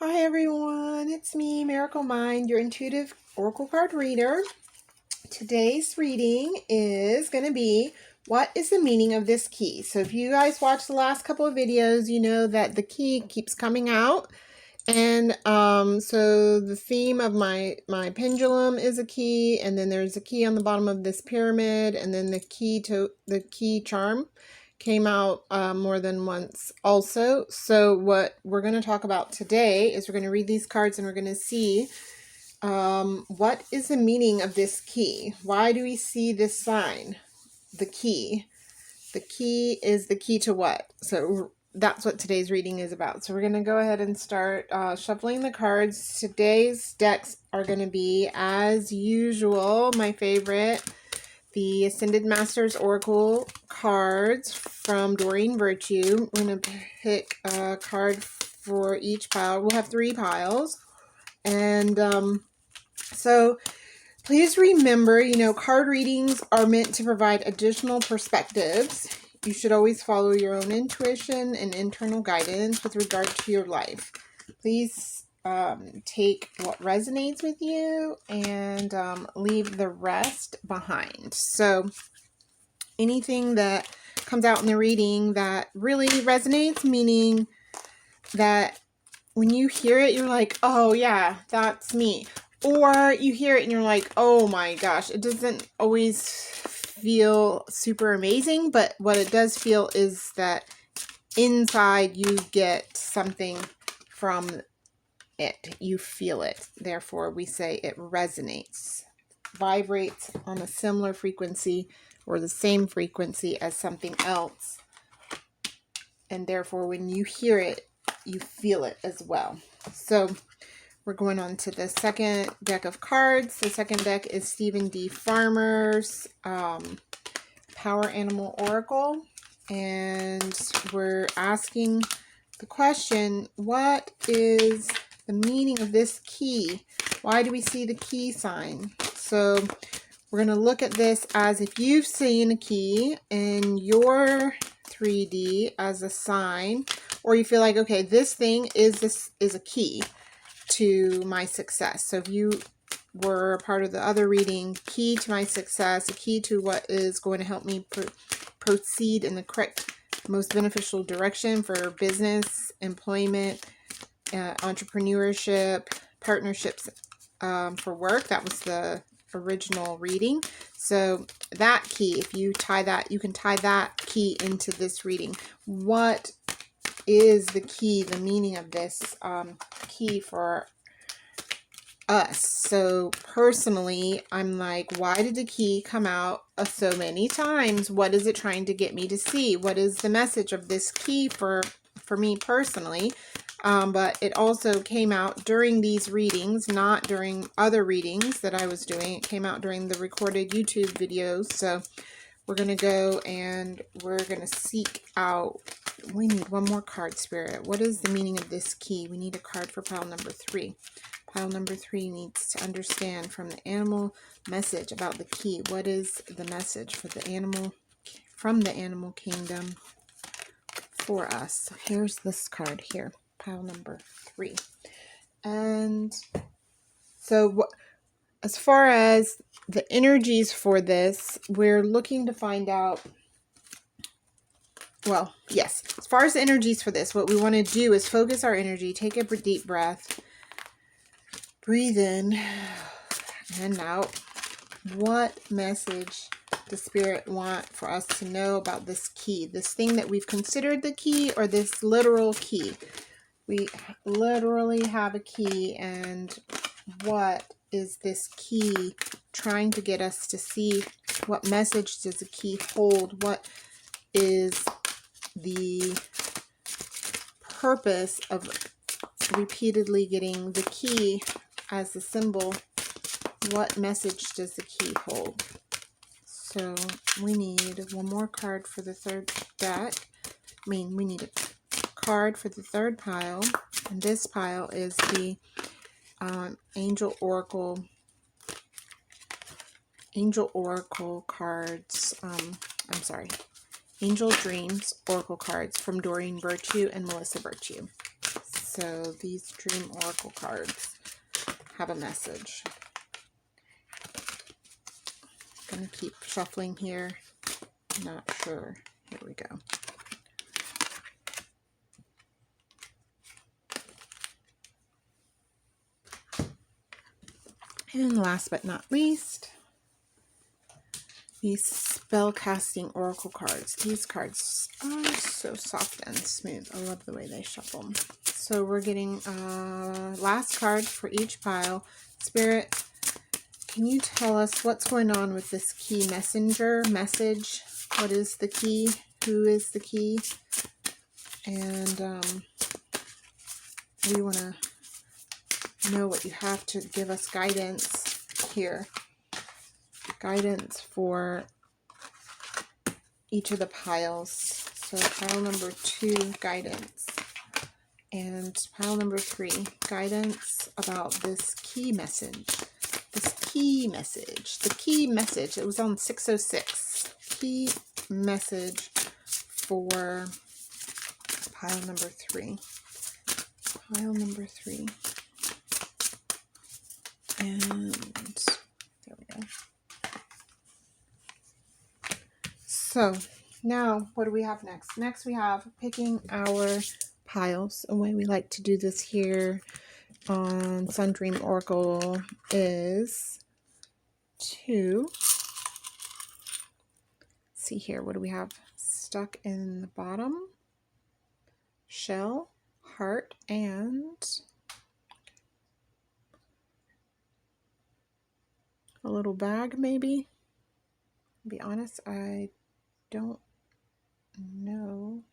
Hi everyone, it's me, Miracle Mind, your intuitive oracle card reader. Today's reading is going to be, what is the meaning of this key? So if you guys watched the last couple of videos, you know that the key keeps coming out. And so the theme of my pendulum is a key, and then there's a key on the bottom of this pyramid, and then the key charm came out more than once also. So what we're going to talk about today is we're going to read these cards and we're going to see what is the meaning of this key. Why do we see this sign? The key. The key is the key to what? So that's what today's reading is about. So we're going to go ahead and start shuffling the cards. Today's decks are going to be, as usual, my favorite, the Ascended Masters Oracle cards from Doreen Virtue. We're going to pick a card for each pile. We'll have 3 piles. And so please remember, card readings are meant to provide additional perspectives. You should always follow your own intuition and internal guidance with regard to your life. Please take what resonates with you and leave the rest behind. So anything that comes out in the reading that really resonates, meaning that when you hear it, you're like, oh yeah, that's me. Or you hear it and you're like, oh my gosh, it doesn't always feel super amazing, but what it does feel is that inside you get something from it. You feel it. Therefore, we say it resonates, vibrates on a similar frequency or the same frequency as something else. And therefore, when you hear it, you feel it as well. So we're going on to the second deck of cards. The second deck is Stephen D. Farmer's Power Animal Oracle. And we're asking the question, what is the meaning of this key? Why do we see the key sign? So we're going to look at this as if you've seen a key in your 3D as a sign, or you feel like, okay, this thing is a key to my success. So if you were a part of the other reading, key to my success, a key to what is going to help me proceed in the correct, most beneficial direction for business, employment, entrepreneurship, partnerships, for work. That was the original reading. So that key, if you tie that, you can tie that key into this reading. What is the key, the meaning of this key for us? So personally, I'm like, why did the key come out so many times? What is it trying to get me to see? What is the message of this key for me personally? But it also came out during these readings, not during other readings that I was doing. It came out during the recorded YouTube videos. So we're going to go and we're going to seek out. We need one more card, Spirit. What is the meaning of this key? We need a card for pile number 3. Pile number 3 needs to understand from the animal message about the key. What is the message for the animal, from the animal kingdom for us? So here's this card here, pile number 3. And so as far as the energies for this, we're looking to find out, well, yes, as far as the energies for this, what we want to do is focus our energy, take a deep breath, breathe in and out. What message does Spirit want for us to know about this key, this thing that we've considered the key, or this literal key? We literally have a key, and what is this key trying to get us to see? What message does the key hold? What is the purpose of repeatedly getting the key as a symbol? What message does the key hold? So we need one more card for the third deck. We need a card for the third pile, and this pile is the Angel Oracle cards. Angel Dreams Oracle cards from Doreen Virtue and Melissa Virtue. So these dream oracle cards have a message. I'm going to keep shuffling here. Not sure. Here we go. And last but not least, these spell-casting oracle cards. These cards are so soft and smooth. I love the way they shuffle. So we're getting last card for each pile. Spirit, can you tell us what's going on with this key messenger message? What is the key? Who is the key? And we want to know what you have to give us guidance here. Guidance for each of the piles. So pile number 2, guidance. And pile number 3, guidance about this key message. This key message. The key message. It was on 606. Key message for pile number 3. Pile number 3. And there we go. So now what do we have next? Next we have picking our piles. The way we like to do this here on Sun Dream Oracle is to see here. What do we have stuck in the bottom? Shell, heart, and a little bag maybe. To be honest, I don't know.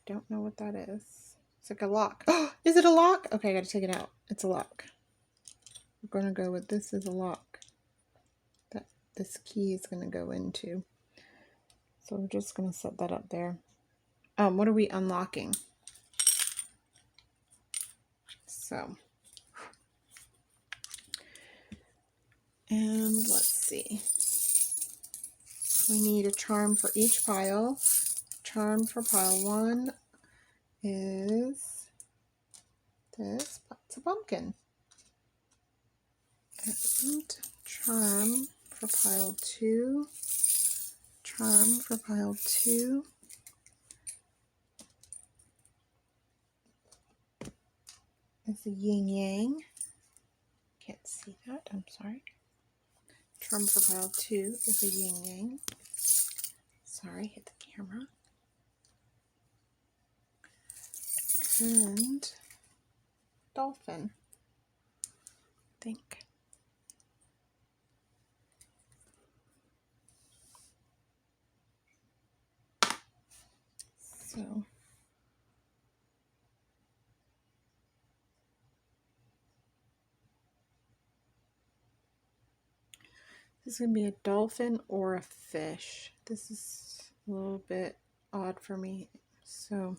Don't know what that is. It's like a lock. Oh, is it a lock? Okay, I gotta take it out. It's a lock. We're gonna go with this is a lock that this key is gonna go into. So we're just gonna set that up there. What are we unlocking? So, and let's see. We need a charm for each pile. Charm for pile 1 is this. It's a pumpkin. And charm for pile 2. Charm for pile 2 is a yin yang. Can't see that. I'm sorry. Charm for pile 2 is a yin yang. Sorry, hit the camera. And dolphin, I think. So this is going to be a dolphin or a fish. This is a little bit odd for me, so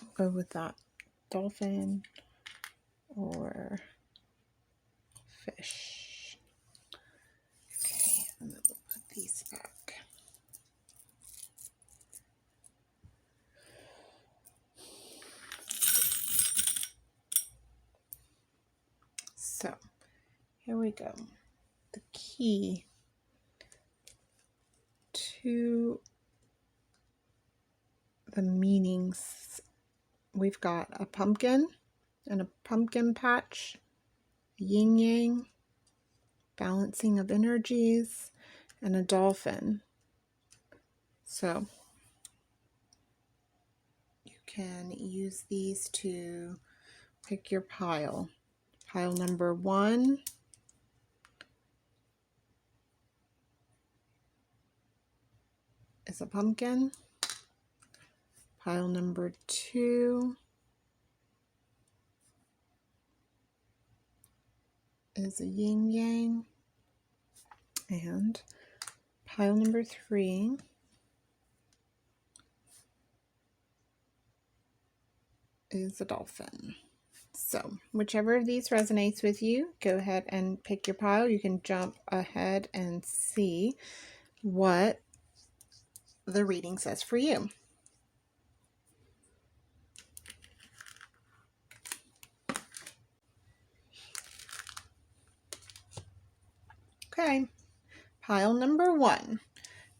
I'll go with that. Dolphin or fish. Okay, and then we'll put these back. So here we go. The key to the meanings. We've got a pumpkin and a pumpkin patch, yin yang, balancing of energies, and a dolphin. So you can use these to pick your pile. Pile number 1 is a pumpkin. Pile number 2 is a yin yang. And pile number 3 is a dolphin. So whichever of these resonates with you, go ahead and pick your pile. You can jump ahead and see what the reading says for you. Okay, pile number 1.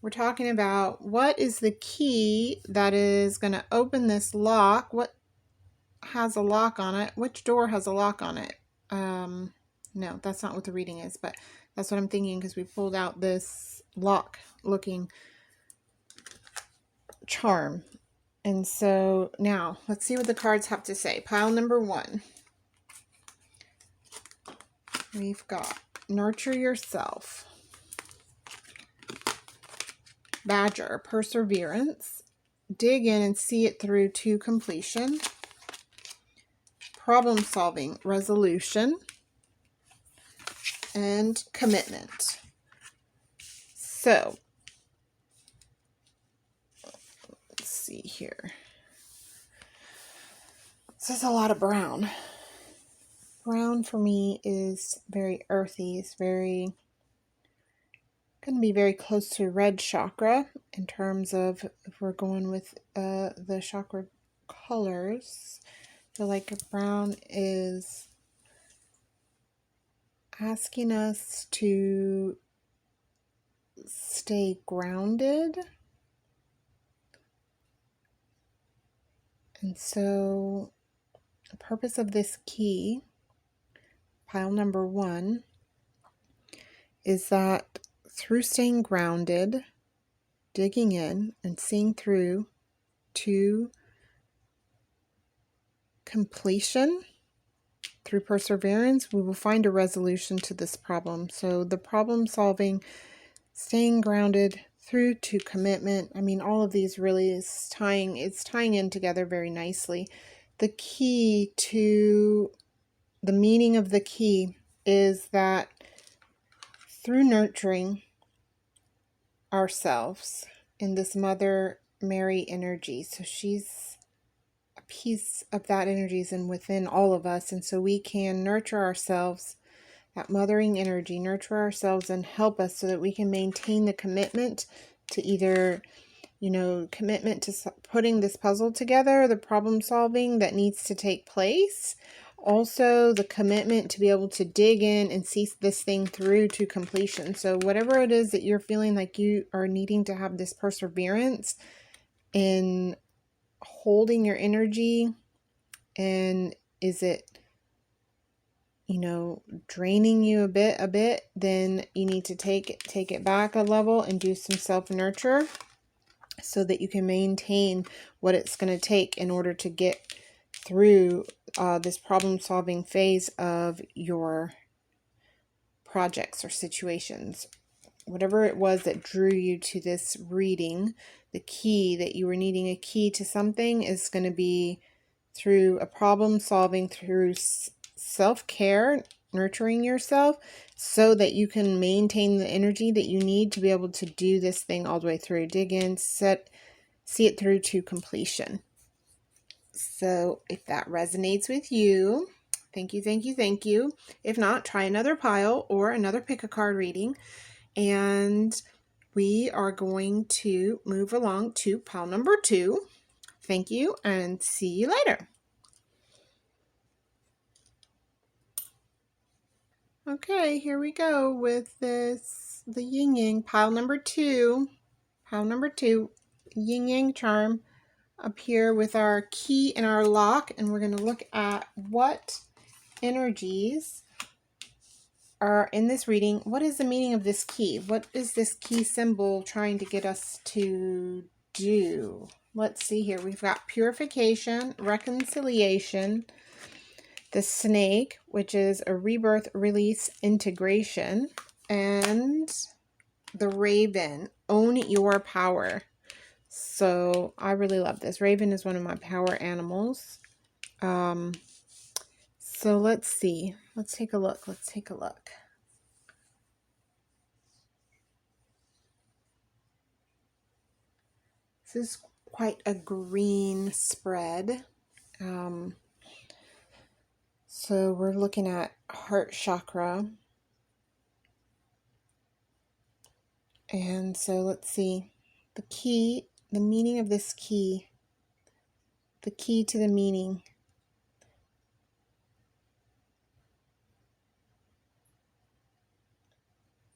We're talking about what is the key that is going to open this lock. What has a lock on it? Which door has a lock on it? No, that's not what the reading is, but that's what I'm thinking because we pulled out this lock looking charm. And so now let's see what the cards have to say. Pile number 1. We've got nurture yourself. Badger, perseverance. Dig in and see it through to completion. Problem solving, resolution. And commitment. So, let's see here. This is a lot of brown. Brown for me is very earthy. It's going to be very close to red chakra in terms of if we're going with the chakra colors. I feel like brown is asking us to stay grounded. And so the purpose of this key, pile number 1, is that through staying grounded, digging in and seeing through to completion, through perseverance, we will find a resolution to this problem. So the problem solving, staying grounded through to commitment. I mean, all of these really is tying in together very nicely. The key to the meaning of the key is that through nurturing ourselves in this Mother Mary energy, so she's a piece of that energy is in within all of us, and so we can nurture ourselves, that mothering energy, nurture ourselves and help us so that we can maintain the commitment to either, commitment to putting this puzzle together, the problem solving that needs to take place. Also, the commitment to be able to dig in and see this thing through to completion. So whatever it is that you're feeling like you are needing to have this perseverance in holding your energy, and is it draining you a bit, then you need to take it back a level and do some self-nurture so that you can maintain what it's going to take in order to get through this problem-solving phase of your projects or situations. Whatever it was that drew you to this reading, the key that you were needing a key to something is going to be through a problem solving, through self-care, nurturing yourself so that you can maintain the energy that you need to be able to do this thing all the way through. Dig in, see it through to completion. So if that resonates with you, thank you, thank you, thank you. If not, try another pile or another pick a card reading. And we are going to move along to pile number 2. Thank you and see you later. Okay, here we go with the Yin Yang, pile number 2. Pile number 2, Yin Yang charm up here with our key and our lock, and we're going to look at what energies are in this reading. What is the meaning of this key? What is this key symbol trying to get us to do? Let's see here. We've got purification, reconciliation, the snake, which is a rebirth, release, integration, and the raven, own your power. So I really love this. Raven is one of my power animals. So let's see. Let's take a look. This is quite a green spread. So we're looking at heart chakra. And so let's see. The key, the meaning of this key. The key to the meaning.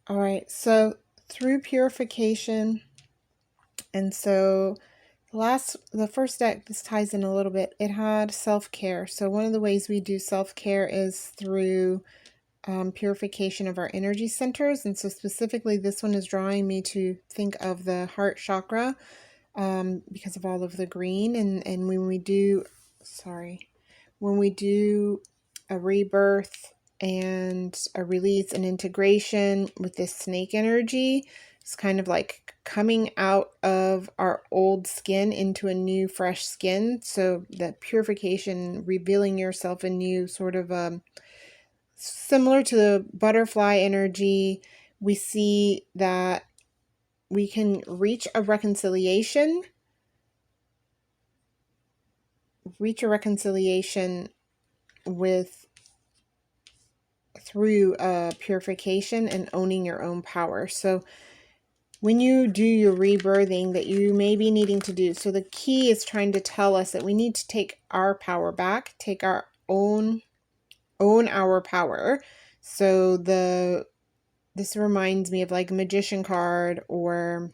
All right, so through purification, and so the first deck, this ties in a little bit, it had self-care. So one of the ways we do self-care is through purification of our energy centers. And so specifically, this one is drawing me to think of the heart chakra because of all of the green. And when we do, when we do a rebirth and a release and integration with this snake energy, it's kind of like coming out of our old skin into a new fresh skin. So that purification, revealing yourself anew, sort of similar to the butterfly energy, we see that we can reach a reconciliation with through purification and owning your own power. So when you do your rebirthing that you may be needing to do, so the key is trying to tell us that we need to take our power back, take our own our power. So this reminds me of like a magician card or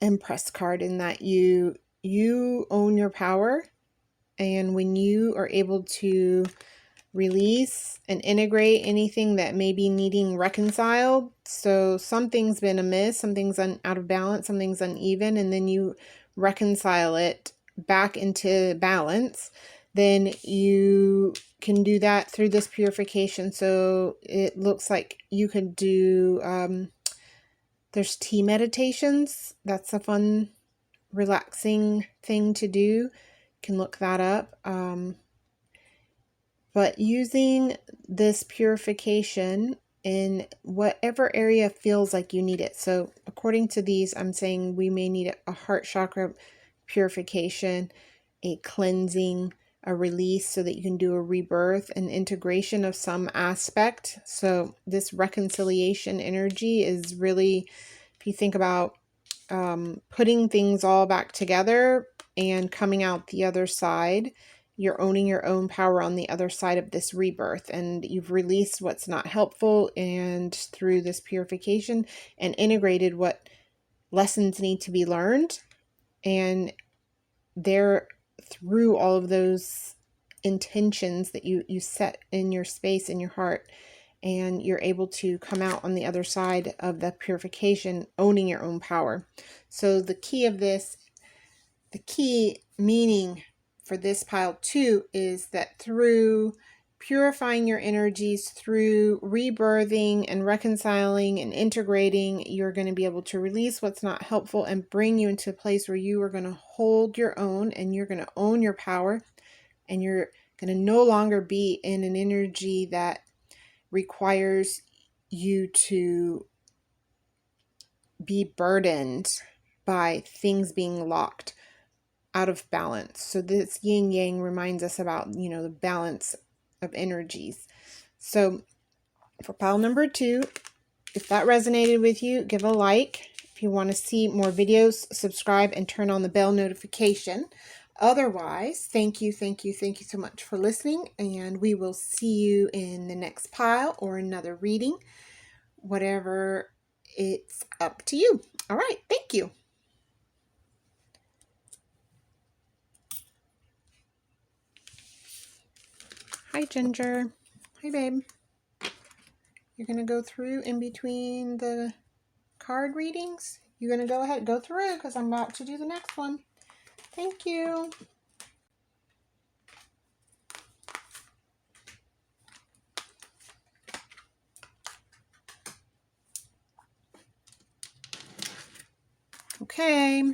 Empress card, in that you own your power, and when you are able to release and integrate anything that may be needing reconciled, so something's been amiss, something's out of balance, something's uneven, and then you reconcile it back into balance, then you can do that through this purification. So it looks like you could do there's tea meditations. That's a fun, relaxing thing to do. You can look that up. But using this purification in whatever area feels like you need it. So according to these, I'm saying we may need a heart chakra purification, a cleansing, a release, so that you can do a rebirth and integration of some aspect. So this reconciliation energy is really, if you think about putting things all back together and coming out the other side, you're owning your own power on the other side of this rebirth, and you've released what's not helpful, and through this purification and integrated what lessons need to be learned, and there, through all of those intentions that you set in your space, in your heart, and you're able to come out on the other side of the purification owning your own power. So the key of this, the key meaning for this pile 2, is that through purifying your energies, through rebirthing and reconciling and integrating, you're going to be able to release what's not helpful and bring you into a place where you are going to hold your own, and you're going to own your power, and you're going to no longer be in an energy that requires you to be burdened by things being locked out of balance. So this yin yang reminds us about, the balance of energies. So for pile number 2, if that resonated with you, give a like. If you want to see more videos, subscribe and turn on the bell notification. Otherwise, thank you so much for listening, and we will see you in the next pile or another reading, whatever, it's up to you. All right, thank you. Hi, Ginger. Hi, babe. You're going to go through in between the card readings? You're going to go ahead, go through, because I'm about to do the next one. Thank you. Okay.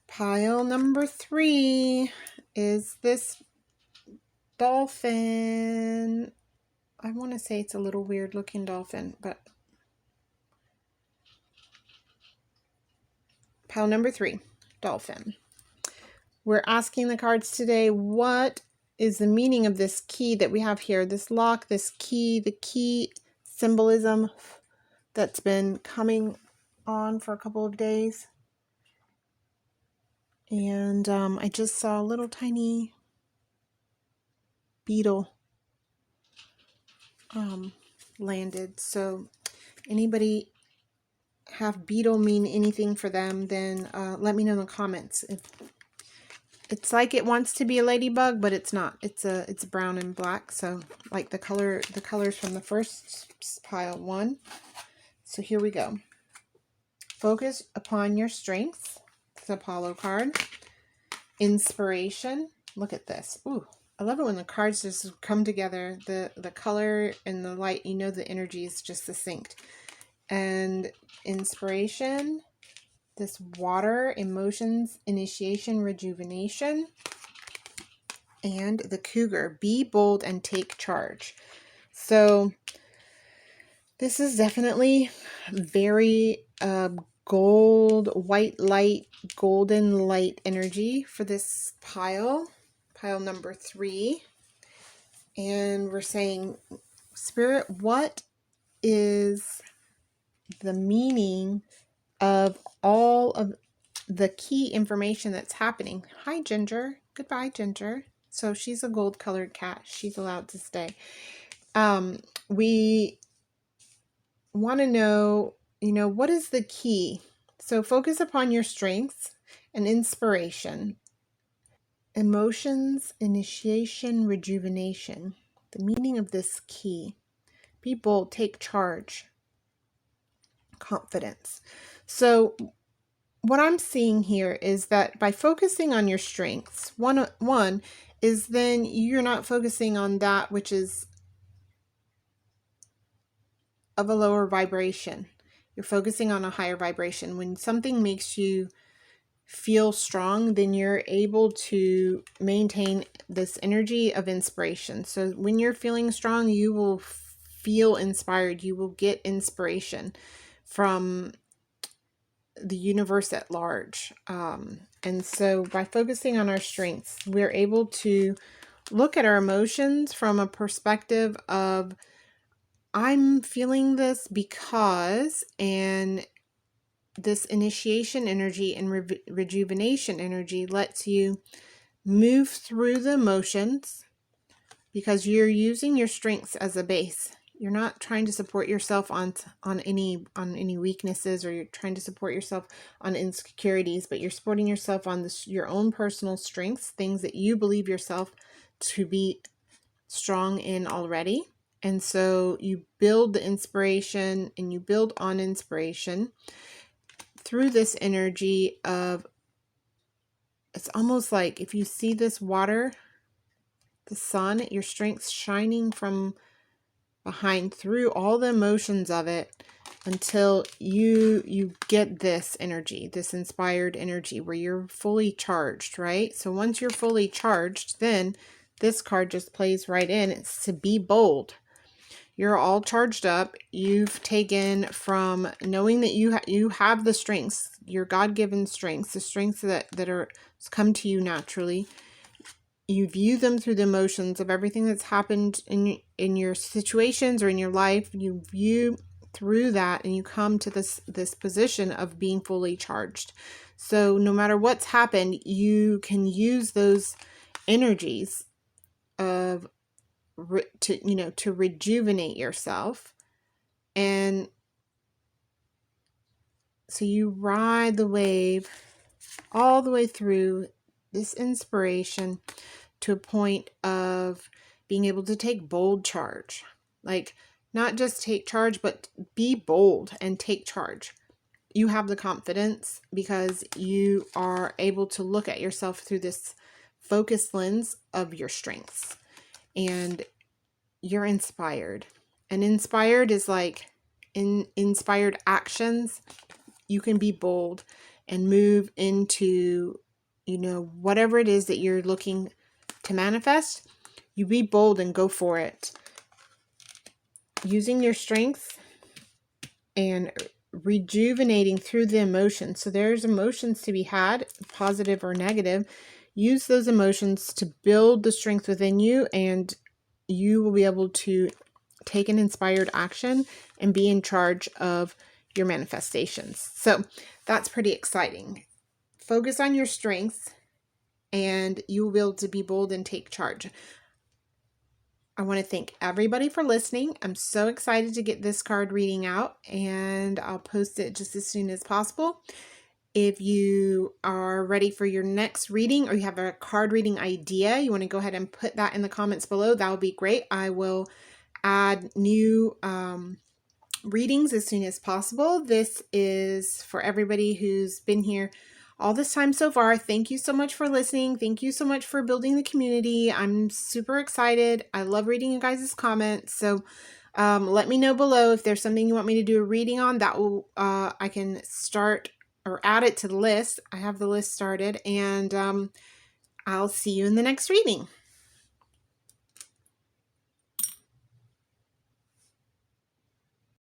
Pile number 3 is this dolphin. I want to say it's a little weird looking dolphin, but pile number 3, dolphin. We're asking the cards today, what is the meaning of this key that we have here? This lock, this key, the key symbolism that's been coming on for a couple of days. And I just saw a little tiny beetle landed. So anybody have beetle mean anything for them, then let me know in the comments. If it's like it wants to be a ladybug, but it's not. It's brown and black. So like the colors from the first pile. 1. So here we go. Focus upon your strengths. It's Apollo card. Inspiration. Look at this. Ooh, I love it when the cards just come together. The color and the light, you know the energy is just succinct. And inspiration. This water, emotions, initiation, rejuvenation. And the cougar, be bold and take charge. So this is definitely very gold, white light, golden light energy for this pile number 3. And we're saying, Spirit, what is the meaning of all of the key information that's happening? Hi, Ginger. Goodbye, Ginger. So she's a gold colored cat. She's allowed to stay. We want to know, what is the key? So focus upon your strengths and inspiration. Emotions, initiation, rejuvenation. The meaning of this key. Be bold, take charge. Confidence. So what I'm seeing here is that by focusing on your strengths, one is then you're not focusing on that which is of a lower vibration. You're focusing on a higher vibration. When something makes you feel strong, then you're able to maintain this energy of inspiration. So when you're feeling strong, you will feel inspired. You will get inspiration from the universe at large. And so by focusing on our strengths, we're able to look at our emotions from a perspective of, I'm feeling this because, and this initiation energy and rejuvenation energy lets you move through the emotions because you're using your strengths as a base. You're not trying to support yourself on any weaknesses, or you're trying to support yourself on insecurities, but you're supporting yourself on your own personal strengths, things that you believe yourself to be strong in already. And so you build the inspiration and you build on inspiration through this energy of, it's almost like if you see this water, the sun, your strengths shining from behind through all the emotions of it until you get this energy, this inspired energy where you're fully charged, right? So once you're fully charged, then this card just plays right in. It's to be bold. You're all charged up. You've taken from knowing that you have the strengths, your God-given strengths, the strengths that are come to you naturally. You view them through the emotions of everything that's happened in your situations or in your life. You view through that and you come to this position of being fully charged. So no matter what's happened, you can use those energies of to rejuvenate yourself. And so you ride the wave all the way through this inspiration to a point of being able to take bold charge. Like, not just take charge, but be bold and take charge. You have the confidence because you are able to look at yourself through this focused lens of your strengths. And you're inspired. And inspired is like inspired actions. You can be bold and move into, whatever it is that you're looking to manifest. You be bold and go for it. Using your strengths and rejuvenating through the emotions. So there's emotions to be had, positive or negative. Use those emotions to build the strength within you, and you will be able to take an inspired action and be in charge of your manifestations. So that's pretty exciting. Focus on your strengths and you will be able to be bold and take charge. I want to thank everybody for listening. I'm so excited to get this card reading out, and I'll post it just as soon as possible. If you are ready for your next reading, or you have a card reading idea, you want to go ahead and put that in the comments below. That would be great. I will add new readings as soon as possible. This is for everybody who's been here all this time so far. Thank you so much for listening. Thank you so much for building the community. I'm super excited. I love reading you guys' comments. So let me know below if there's something you want me to do a reading on. That will I can start or add it to the list. I have the list started, and I'll see you in the next reading.